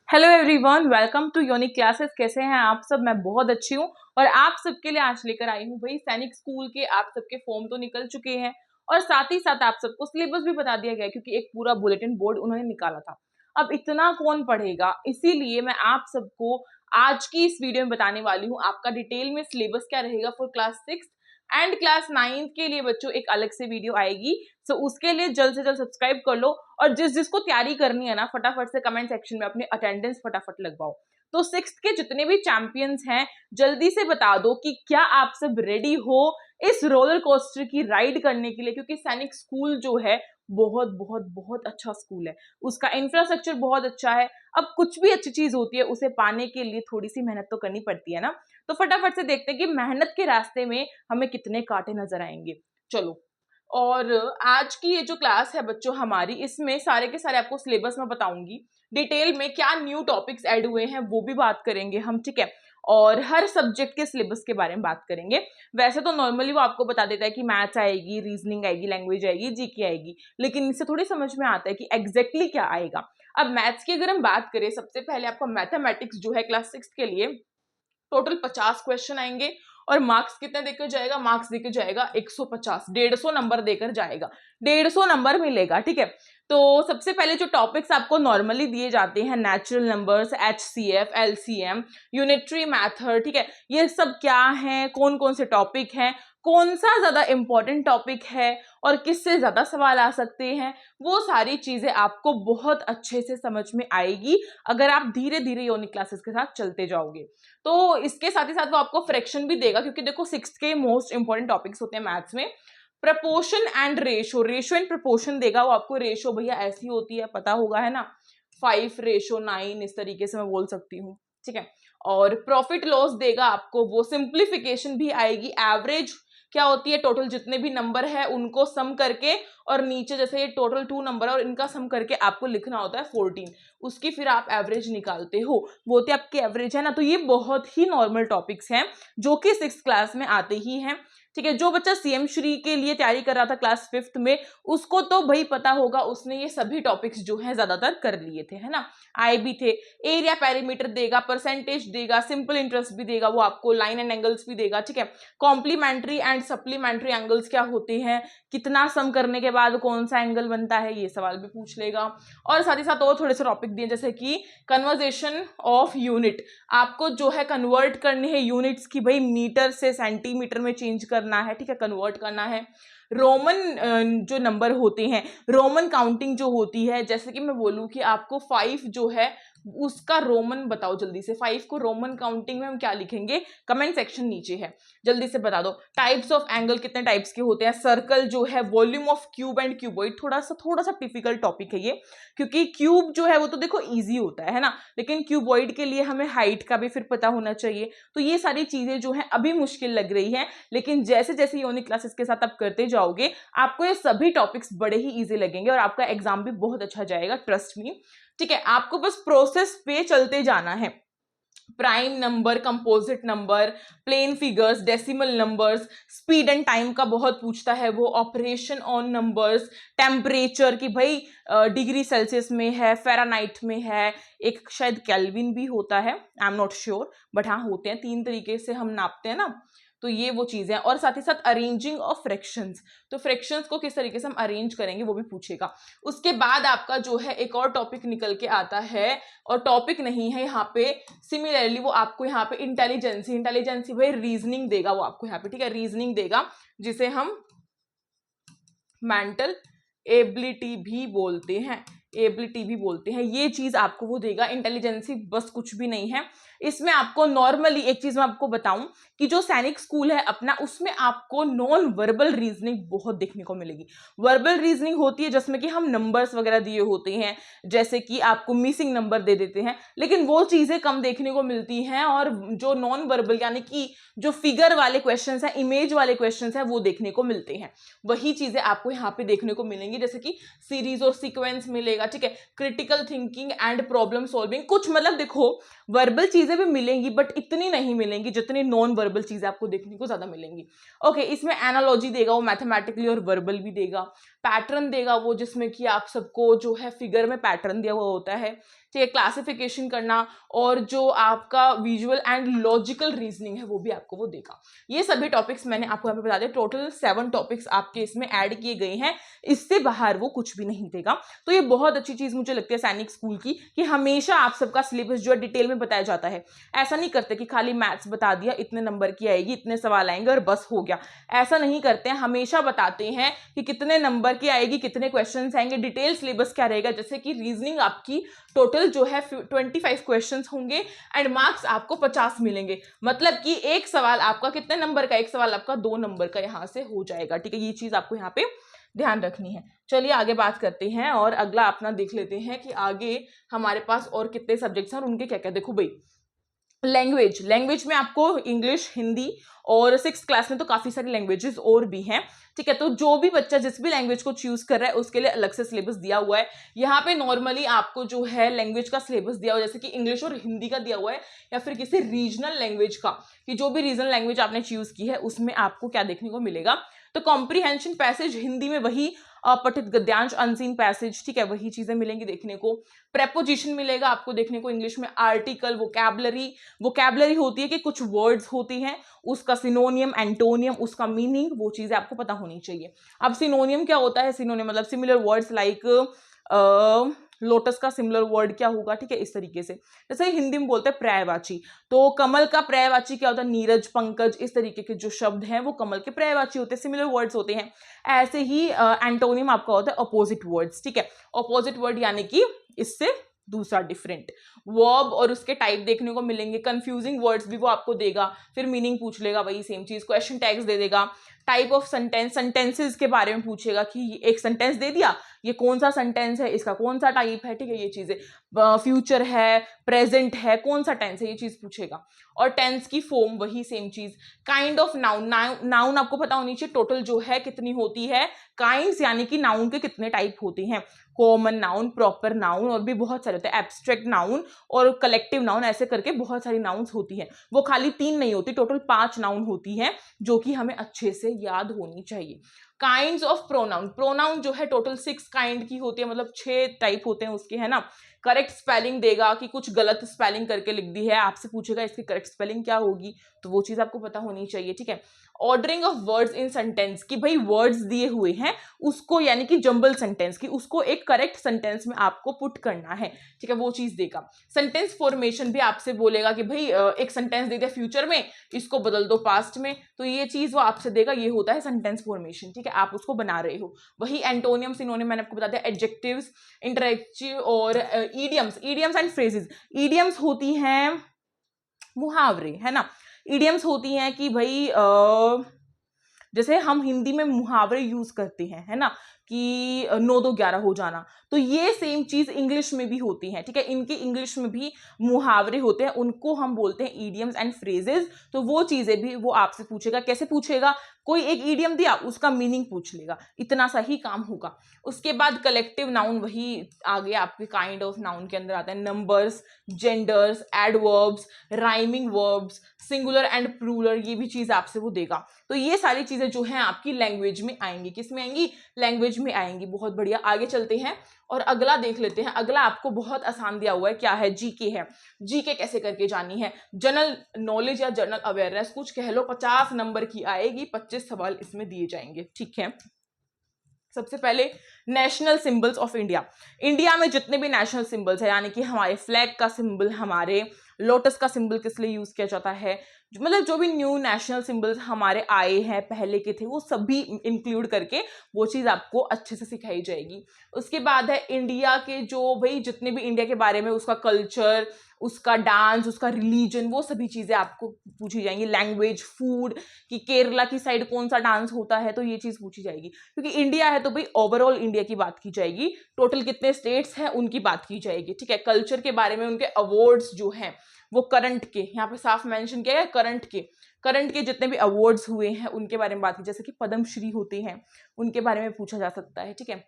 Hello everyone, welcome to unique classes. कैसे हैं आप सब? मैं बहुत अच्छी हूँ और आप सबके लिए आज लेकर आई हूँ भाई सैनिक स्कूल के। आप सबके फॉर्म तो निकल चुके हैं और साथ ही साथ आप सबको सिलेबस भी बता दिया गया क्योंकि एक पूरा बुलेटिन बोर्ड उन्होंने निकाला था। अब इतना कौन पढ़ेगा, इसीलिए मैं आप सबको आज की इस वीडियो में बताने वाली हूँ आपका डिटेल में सिलेबस क्या रहेगा फॉर क्लास 6 एंड क्लास 9 के लिए। बच्चों एक अलग से वीडियो आएगी, सो उसके लिए जल्द से जल्द सब्सक्राइब कर लो और जिसको तैयारी करनी है ना, फटाफट से कमेंट सेक्शन में अपने अटेंडेंस फटाफट लगवाओ। तो 6th के जितने भी चैंपियंस हैं जल्दी से बता दो कि क्या आप सब रेडी हो इस रोलर कोस्टर की राइड करने के लिए, क्योंकि सैनिक स्कूल जो है बहुत बहुत बहुत अच्छा स्कूल है, उसका इंफ्रास्ट्रक्चर बहुत अच्छा है। अब कुछ भी अच्छी चीज होती है उसे पाने के लिए थोड़ी सी मेहनत तो करनी पड़ती है ना। तो फटाफट से देखते हैं कि मेहनत के रास्ते में हमें कितने कांटे नजर आएंगे। चलो, और आज की ये जो क्लास है बच्चों हमारी, इसमें सारे के सारे आपको सिलेबस में बताऊंगी डिटेल में, क्या न्यू टॉपिक्स ऐड हुए हैं वो भी बात करेंगे हम, ठीक है। और हर सब्जेक्ट के सिलेबस के बारे में बात करेंगे। वैसे तो नॉर्मली वो आपको बता देता है कि मैथ्स आएगी, रीजनिंग आएगी, लैंग्वेज आएगी, जीके आएगी, लेकिन इससे थोड़ी समझ में आता है कि एग्जैक्टली क्या आएगा। अब मैथ्स की अगर हम बात करें, सबसे पहले आपका मैथमेटिक्स जो है क्लास 6 के लिए टोटल 50 क्वेश्चन आएंगे और मार्क्स कितने देकर जाएगा? मार्क्स देकर जाएगा 150, 150 नंबर देकर जाएगा, 150 नंबर मिलेगा, ठीक है। तो सबसे पहले जो टॉपिक्स आपको नॉर्मली दिए जाते हैं, natural numbers, HCF, LCM, unitary method, ठीक है, ये सब क्या है, कौन कौन से टॉपिक हैं, कौन सा ज्यादा इंपॉर्टेंट टॉपिक है और किससे ज्यादा सवाल आ सकते हैं, वो सारी चीजें आपको बहुत अच्छे से समझ में आएगी अगर आप धीरे धीरे यूनिक क्लासेस के साथ चलते जाओगे। तो इसके साथ ही साथ वो आपको फ्रैक्शन भी देगा, क्योंकि देखो 6th के मोस्ट इंपॉर्टेंट टॉपिक्स होते हैं मैथ्स में proportion and ratio, ratio and proportion देगा वो आपको। रेशो भैया ऐसी होती है, पता होगा है ना, 5:9, इस तरीके से मैं बोल सकती हूँ, ठीक है। और प्रॉफिट लॉस देगा आपको वो, सिंप्लीफिकेशन भी आएगी, एवरेज क्या होती है, टोटल जितने भी नंबर है उनको सम करके, और नीचे जैसे ये टोटल 2 नंबर है और इनका सम करके आपको लिखना होता है 14, उसकी फिर आप एवरेज निकालते हो, वो तो आपकी एवरेज है ना। तो ये बहुत ही नॉर्मल टॉपिक्स हैं जो कि 6th क्लास में आते ही हैं, ठीक है। जो बच्चा सीएम श्री के लिए तैयारी कर रहा था क्लास 5th में, उसको तो भाई पता होगा, उसने ये सभी टॉपिक्स जो है ज्यादातर कर लिए थे, है ना, आए भी थे। एरिया पैरामीटर देगा, परसेंटेज देगा, सिंपल इंटरेस्ट भी देगा वो आपको, लाइन एंड एंगल्स भी देगा, ठीक है। कॉम्प्लीमेंट्री एंड सप्लीमेंट्री एंगल्स क्या होते हैं, कितना सम करने के बाद कौन सा एंगल बनता है, ये सवाल भी पूछ लेगा। और साथ ही साथ और थोड़े से टॉपिक दिए, जैसे कि कन्वर्जेशन ऑफ यूनिट, आपको जो है कन्वर्ट करनी है यूनिट्स की, भाई मीटर से सेंटीमीटर में चेंज करना है, ठीक है, कन्वर्ट करना है। रोमन जो नंबर होते हैं, रोमन काउंटिंग जो होती है, जैसे कि मैं बोलूं कि आपको 5 जो है उसका रोमन बताओ जल्दी से, 5 को रोमन काउंटिंग में हम क्या लिखेंगे, कमेंट सेक्शन नीचे है, जल्दी से बता दो। टाइप्स ऑफ एंगल कितने टाइप्स के होते हैं, सर्कल जो है, volume of cube and cuboid, थोड़ा सा डिफिकल्ट टॉपिक है ये, क्योंकि क्यूब जो है वो तो देखो इजी होता है ना, लेकिन क्यूबॉइड के लिए हमें हाइट का भी फिर पता होना चाहिए। तो ये सारी चीजें जो है अभी मुश्किल लग रही है, लेकिन जैसे जैसे यूनिक क्लासेस के साथ आप करते जाओगे आपको ये सभी टॉपिक्स बड़े ही इजी लगेंगे और आपका एग्जाम भी बहुत अच्छा जाएगा, ट्रस्ट मी, ठीक है। आपको बस प्रोसेस पे चलते जाना है। Prime number, composite number, plain figures, decimal numbers, speed and time का बहुत पूछता है वो, ऑपरेशन ऑन नंबर्स, टेम्परेचर की भाई डिग्री सेल्सियस में है, फ़ारेनहाइट में है, एक शायद केल्विन भी होता है, I am not sure, but हाँ होते हैं, 3 तरीके से हम नापते हैं ना, तो ये वो चीजें हैं। और साथ ही साथ अरेंजिंग ऑफ फ्रैक्शंस, तो फ्रैक्शंस को किस तरीके से हम अरेंज करेंगे वो भी पूछेगा। उसके बाद आपका जो है एक और टॉपिक निकल के आता है, और टॉपिक नहीं है यहाँ पे, सिमिलरली वो आपको यहाँ पे इंटेलिजेंसी भाई रीजनिंग देगा वो आपको यहाँ पे, ठीक है, रीजनिंग देगा, जिसे हम मेंटल एबिलिटी भी बोलते हैं, ये चीज आपको वो देगा। इंटेलिजेंसी बस कुछ भी नहीं है, इसमें आपको नॉर्मली एक चीज मैं आपको बताऊं कि जो सैनिक स्कूल है अपना, उसमें आपको नॉन वर्बल रीजनिंग बहुत देखने को मिलेगी। वर्बल रीजनिंग होती है जिसमें कि हम नंबर्स वगैरह दिए होते हैं, जैसे कि आपको मिसिंग नंबर दे देते हैं, लेकिन वो चीजें कम देखने को मिलती हैं, और जो नॉन वर्बल यानी कि जो फिगर वाले क्वेश्चंस हैं, इमेज वाले क्वेश्चंस हैं, वो देखने को मिलते हैं। वही चीजें आपको यहाँ पे देखने को मिलेंगी, जैसे कि सीरीज और सीक्वेंस मिलेगा, ठीक है, critical thinking and problem solving, कुछ मतलब देखो वर्बल चीजें भी मिलेंगी बट इतनी नहीं मिलेंगी जितनी नॉन वर्बल चीजें आपको देखने को ज्यादा मिलेंगी। ओके, इसमें एनालॉजी देगा वो मैथमेटिकली और वर्बल भी देगा, पैटर्न देगा वो जिसमें कि आप सबको जो है फिगर में पैटर्न दिया हुआ होता है, ठीक है, क्लासिफिकेशन करना, और जो आपका विजुअल एंड लॉजिकल रीजनिंग है वो भी आपको वो देगा। ये सभी टॉपिक्स मैंने आपको यहाँ पे बता दिया, टोटल 7 टॉपिक्स आपके इसमें ऐड किए गए हैं, इससे बाहर वो कुछ भी नहीं देगा। तो ये बहुत अच्छी चीज मुझे लगती है सैनिक स्कूल की, कि हमेशा आप सबका सिलेबस जो है डिटेल में बताया जाता है। ऐसा नहीं करते कि खाली मैथ्स बता दिया, इतने नंबर की आएगी, इतने सवाल आएंगे और बस हो गया, ऐसा नहीं करते हैं। हमेशा बताते हैं कि कितने नंबर की आएगी, कितने क्वेश्चंस आएंगे, डिटेल सिलेबस क्या रहेगा। जैसे कि रीजनिंग आपकी टोटल जो है 25 क्वेश्चंस होंगे एंड मार्क्स आपको 50 मिलेंगे, मतलब कि एक सवाल आपका कितने नंबर का, एक सवाल आपका 2 नंबर का यहां से हो जाएगा। ठीक है, ये चीज आपको यहाँ पे ध्यान रखनी है। चलिए आगे बात करते हैं और अगला अपना देख लेते हैं कि आगे हमारे पास और कितने सब्जेक्ट्स हैं और उनके क्या क्या। देखो भाई, लैंग्वेज में आपको इंग्लिश, हिंदी, और 6th क्लास में तो काफी सारी लैंग्वेजेस और भी हैं। ठीक है, तो जो भी बच्चा जिस भी लैंग्वेज को चूज कर रहा है उसके लिए अलग से सिलेबस दिया हुआ है। यहाँ पे नॉर्मली आपको जो है लैंग्वेज का सिलेबस दिया हुआ है, जैसे कि इंग्लिश और हिंदी का दिया हुआ है, या फिर किसी रीजनल लैंग्वेज का, कि जो भी रीजनल लैंग्वेज आपने चूज की है उसमें आपको क्या देखने को मिलेगा। तो कॉम्प्रीहेंशन पैसेज हिंदी में वही पठित गद्यांश, अनसीन पैसेज, ठीक है, वही चीजें मिलेंगी देखने को। प्रेपोजिशन मिलेगा आपको देखने को इंग्लिश में, आर्टिकल, वोकैबलरी होती है कि कुछ वर्ड्स होती हैं, उसका सिनोनियम, एंटोनियम, उसका मीनिंग, वो चीजें आपको पता होनी चाहिए। अब सिनोनियम क्या होता है? सिनोनियम मतलब सिमिलर वर्ड्स लाइक लोटस का सिमिलर वर्ड क्या होगा, ठीक है, इस तरीके से। जैसे हिंदी में बोलते हैं पर्यायवाची, तो कमल का पर्यायवाची क्या होता है? नीरज, पंकज, इस तरीके के जो शब्द हैं वो कमल के पर्यायवाची होते हैं, सिमिलर वर्ड्स होते हैं। ऐसे ही एंटोनियम आपका होता है अपोजिट वर्ड्स, ठीक है, अपोजिट वर्ड यानी कि इससे दूसरा डिफरेंट। वर्ब और उसके टाइप देखने को मिलेंगे, कंफ्यूजिंग वर्ड्स भी वो आपको देगा, फिर मीनिंग पूछ लेगा, वही सेम चीज, क्वेश्चन टैग्स दे देगा, टाइप ऑफ सेंटेंस, सेंटेंसेस के बारे में पूछेगा कि एक सेंटेंस दे दिया, ये कौन सा सेंटेंस है, इसका कौन सा टाइप है, ठीक है, ये चीजें, फ्यूचर है, प्रेजेंट है, कौन सा टेंस है, ये चीज पूछेगा। और टेंस की फॉर्म वही सेम चीज। काइंड ऑफ नाउन, नाउन आपको पता होनी चाहिए टोटल जो है कितनी होती है, काइंड्स यानी कि नाउन के कितने टाइप होते हैं, कॉमन नाउन, प्रॉपर नाउन, और भी बहुत सारे होते हैं, एब्स्ट्रैक्ट नाउन और कलेक्टिव नाउन, ऐसे करके बहुत सारी नाउन्स होती हैं। वो खाली 3 नहीं होती, टोटल 5 नाउन होती हैं जो कि हमें अच्छे से याद होनी चाहिए। काइंड्स ऑफ प्रोनाउन, प्रोनाउन जो है टोटल 6 काइंड की होती है, मतलब 6 टाइप होते हैं उसके, है ना। करेक्ट स्पेलिंग देगा कि कुछ गलत स्पेलिंग करके लिख दी है, आपसे पूछेगा इसकी करेक्ट स्पेलिंग क्या होगी, तो वो चीज आपको पता होनी चाहिए, ठीक है। Ordering of words in sentence, कि भाई वर्ड्स दिए हुए हैं उसको, यानी कि जंबल सेंटेंस की, उसको एक करेक्ट सेंटेंस में आपको पुट करना है, ठीक है, वो चीज देगा। सेंटेंस फॉर्मेशन भी आपसे बोलेगा कि भाई एक सेंटेंस दे दिया फ्यूचर में, इसको बदल दो पास्ट में, तो ये चीज वो आपसे देगा, ये होता है सेंटेंस फॉर्मेशन, ठीक है, आप उसको बना रहे हो। वही एंटोनियम, सिनोनियम मैंने आपको बता दिया, एडजेक्टिव्स, इंटरेक्टिव, और ईडियम्स एंड फ्रेजेस। ईडियम्स होती हैं मुहावरे, है ना। ईडियम्स होती हैं कि भाई जैसे हम हिंदी में मुहावरे यूज करते हैं, है ना, कि 9 2 11 हो जाना, तो ये सेम चीज इंग्लिश में भी होती है, ठीक है, इनके इंग्लिश में भी मुहावरे होते हैं, उनको हम बोलते हैं ईडियम्स एंड फ्रेजेस। तो वो चीजें भी वो आपसे पूछेगा। कैसे पूछेगा? कोई एक ईडियम दिया, उसका मीनिंग पूछ लेगा, इतना सा ही काम होगा। उसके बाद कलेक्टिव नाउन, वही आगे आपके काइंड ऑफ नाउन के अंदर आता है, numbers, genders, adverbs, rhyming verbs, singular and plural, ये भी चीज आपसे वो देगा। तो ये सारी चीजें जो हैं आपकी लैंग्वेज में आएंगी। किस में आएंगी? लैंग्वेज में आएंगी। बहुत बढ़िया, आगे चलते हैं और अगला देख लेते हैं। अगला आपको बहुत आसान दिया हुआ है, क्या है? जीके है। जीके कैसे करके जानी है? जनरल नॉलेज या जनरल अवेयरनेस, कुछ कह लो, 50 नंबर की आएगी, 25 सवाल इसमें दिए जाएंगे, ठीक है। सबसे पहले national symbols of India. India में जितने भी नेशनल सिंबल्स है, यानी कि हमारे फ्लैग का सिंबल, हमारे लोटस का सिंबल किस लिए यूज किया जाता है, मतलब जो भी न्यू नेशनल सिंबल्स हमारे आए हैं, पहले के थे, वो सभी इंक्लूड करके वो चीज आपको अच्छे से सिखाई जाएगी। उसके बाद है इंडिया के जो भाई जितने भी इंडिया के बारे में, उसका कल्चर, उसका डांस, उसका रिलीजन, वो सभी चीजें आपको पूछी जाएंगी। लैंग्वेज, फूड, कि केरला की साइड कौन सा डांस होता है, तो ये चीज पूछी जाएगी। क्योंकि इंडिया है तो भाई ओवरऑल इंडिया की बात की जाएगी, टोटल कितने स्टेट्स हैं उनकी बात की जाएगी, ठीक है। कल्चर के बारे में, उनके अवार्ड्स जो हैं वो करंट के, यहाँ पे साफ मेंशन किया है, करंट के जितने भी अवार्ड्स हुए हैं उनके बारे में बात की, जैसे कि पद्मश्री होते हैं, उनके बारे में पूछा जा सकता है, ठीक है।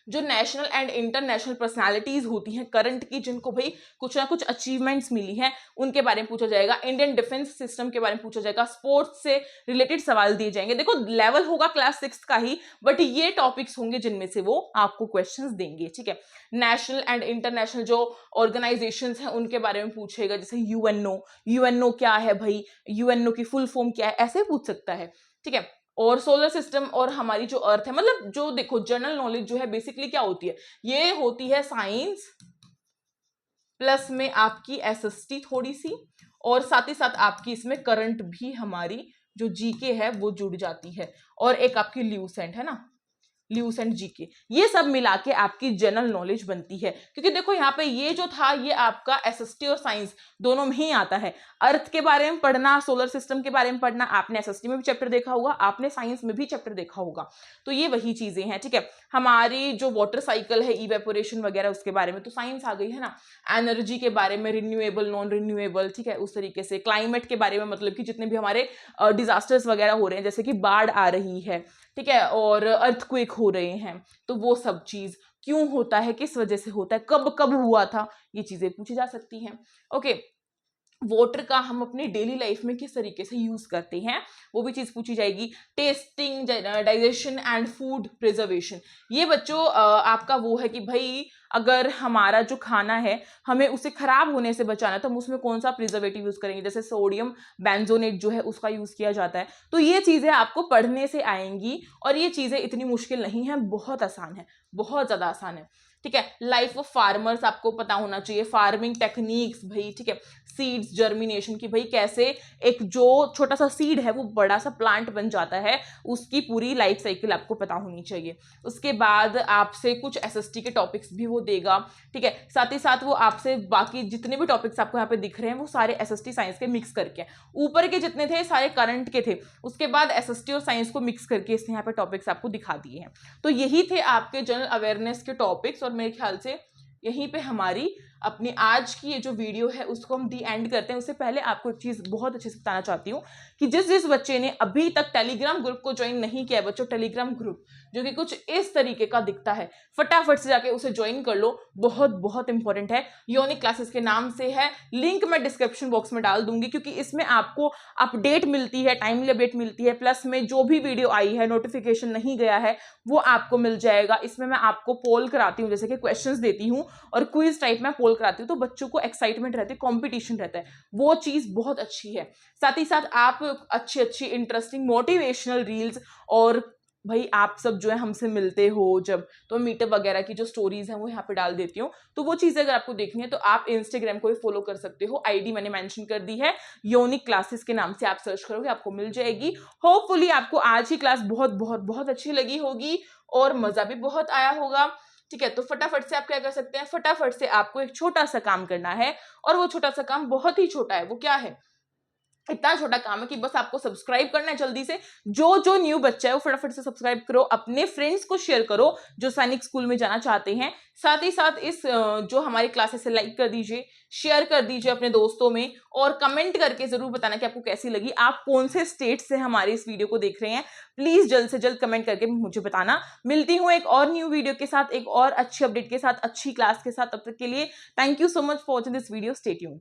जो नेशनल एंड इंटरनेशनल पर्सनालिटीज होती हैं करंट की, जिनको भाई कुछ ना कुछ अचीवमेंट्स मिली हैं, उनके बारे में पूछा जाएगा। इंडियन डिफेंस सिस्टम के बारे में पूछा जाएगा। स्पोर्ट्स से रिलेटेड सवाल दिए जाएंगे। देखो लेवल होगा क्लास 6 का ही, बट ये टॉपिक्स होंगे जिनमें से वो आपको क्वेश्चंस देंगे, ठीक है। नेशनल एंड इंटरनेशनल जो ऑर्गेनाइजेशंस हैं उनके बारे में पूछेगा, जैसे यूएनओ क्या है भाई, यूएनओ की फुल फॉर्म क्या है, ऐसे पूछ सकता है, ठीक है। और सोलर सिस्टम और हमारी जो अर्थ है, मतलब जो देखो जनरल नॉलेज जो है बेसिकली क्या होती है, ये होती है साइंस प्लस में आपकी एसएसटी थोड़ी सी, और साथ ही साथ आपकी इसमें करंट भी हमारी जो जीके है वो जुड़ जाती है, और एक आपकी ल्यूसेंट है ना, ल्यूसेंट जीके, ये सब मिला के आपकी जनरल नॉलेज बनती है। क्योंकि देखो यहाँ पे ये जो था ये आपका एसएसटी और साइंस दोनों में ही आता है। अर्थ के बारे में पढ़ना, सोलर सिस्टम के बारे में पढ़ना, आपने एसएसटी में भी चैप्टर देखा होगा, आपने साइंस में भी चैप्टर देखा होगा, तो ये वही चीजें हैं, ठीक है। हमारी जो वाटर साइकिल है, इवेपोरेशन वगैरह, उसके बारे में तो साइंस आ गई है ना। एनर्जी के बारे में, रिन्यूएबल नॉन रिन्यूएबल, ठीक है, उस तरीके से। क्लाइमेट के बारे में, मतलब कि जितने भी हमारे डिजास्टर्स वगैरह हो रहे हैं, जैसे कि बाढ़ आ रही है, ठीक है, और अर्थक्वेक हो रहे हैं, तो वो सब चीज क्यों होता है, किस वजह से होता है, कब कब हुआ था, ये चीजें पूछी जा सकती हैं। ओके, वाटर का हम अपनी डेली लाइफ में किस तरीके से यूज करते हैं, वो भी चीज पूछी जाएगी। Testing, digestion and food preservation, ये बच्चों आपका वो है कि भाई अगर हमारा जो खाना है हमें उसे खराब होने से बचाना है तो हम उसमें कौन सा प्रिजर्वेटिव यूज करेंगे, जैसे सोडियम बेंजोनेट जो है उसका यूज किया जाता है। तो ये चीजें आपको पढ़ने से आएंगी, और ये चीजें इतनी मुश्किल नहीं है, बहुत आसान है, बहुत ज्यादा आसान है, ठीक है। लाइफ ऑफ फार्मर्स आपको पता होना चाहिए, फार्मिंग टेक्निक्स भाई, ठीक है। सीड्स जर्मिनेशन की, भाई कैसे एक जो छोटा सा सीड है वो बड़ा सा प्लांट बन जाता है, उसकी पूरी लाइफ साइकिल आपको पता होनी चाहिए। उसके बाद आपसे कुछ एसएसटी के टॉपिक्स भी वो देगा, ठीक है। साथ ही साथ वो आपसे बाकी जितने भी टॉपिक्स आपको यहाँ पे दिख रहे हैं वो सारे एसएसटी साइंस के मिक्स करके, ऊपर के जितने थे सारे करंट के थे, उसके बाद एसएसटी और साइंस को मिक्स करके इसने यहाँ पे टॉपिक्स आपको दिखा दिए हैं। तो यही थे आपके जनरल अवेयरनेस के टॉपिक्स, और मेरे ख्याल से यहीं पे हमारी अपनी आज की ये जो वीडियो है उसको हम दी एंड करते हैं। उससे पहले आपको एक चीज बहुत अच्छे से बताना चाहती हूँ कि जिस बच्चे ने अभी तक टेलीग्राम ग्रुप को ज्वाइन नहीं किया है, बच्चों टेलीग्राम ग्रुप जो कि कुछ इस तरीके का दिखता है, फटाफट से जाके उसे ज्वाइन कर लो, बहुत बहुत इंपॉर्टेंट है। योनिक क्लासेस के नाम से है, लिंक मैं डिस्क्रिप्शन बॉक्स में डाल दूंगी, क्योंकि इसमें आपको अपडेट मिलती है, टाइमली अपडेट मिलती है, प्लस में जो भी वीडियो आई है, नोटिफिकेशन नहीं गया है, वो आपको मिल जाएगा। इसमें मैं आपको पोल कराती हूँ, जैसे कि क्वेश्चंस देती हूँ और क्विज टाइप में पोल कराती हूँ, तो बच्चों को एक्साइटमेंट रहती है, कंपटीशन रहता है, वो चीज बहुत अच्छी है। साथ ही साथ आप अच्छी अच्छी इंटरेस्टिंग मोटिवेशनल रील्स, और भाई आप सब जो है हमसे मिलते हो जब, तो मीटअप वगैरह की जो स्टोरीज हैं वो यहाँ पे डाल देती हूँ, तो वो चीजें अगर आपको देखनी है तो आप इंस्टाग्राम को भी फॉलो कर सकते हो। आईडी मैंने मेंशन कर दी है, योनिक क्लासेस के नाम से आप सर्च करोगे आपको मिल जाएगी। होपफुली आपको आज की क्लास बहुत बहुत बहुत अच्छी लगी होगी और मजा भी बहुत आया होगा, ठीक है। तो फटाफट से आप क्या कर सकते हैं, फटाफट से आपको एक छोटा सा काम करना है, और वो छोटा सा काम बहुत ही छोटा है। वो क्या है, इतना छोटा काम है कि बस आपको सब्सक्राइब करना है जल्दी से। जो न्यू बच्चा है वो फटाफट से सब्सक्राइब करो, अपने फ्रेंड्स को शेयर करो जो सैनिक स्कूल में जाना चाहते हैं। साथ ही साथ इस जो हमारी क्लासेस है लाइक कर दीजिए, शेयर कर दीजिए अपने दोस्तों में, और कमेंट करके जरूर बताना कि आपको कैसी लगी, आप कौन से स्टेट से हमारे इस वीडियो को देख रहे हैं। प्लीज जल्द से जल्द कमेंट करके मुझे बताना। मिलती हूँ एक और न्यू वीडियो के साथ, एक और अच्छी अपडेट के साथ, अच्छी क्लास के साथ। तब तक के लिए thank you so much for watching this video, stay tuned.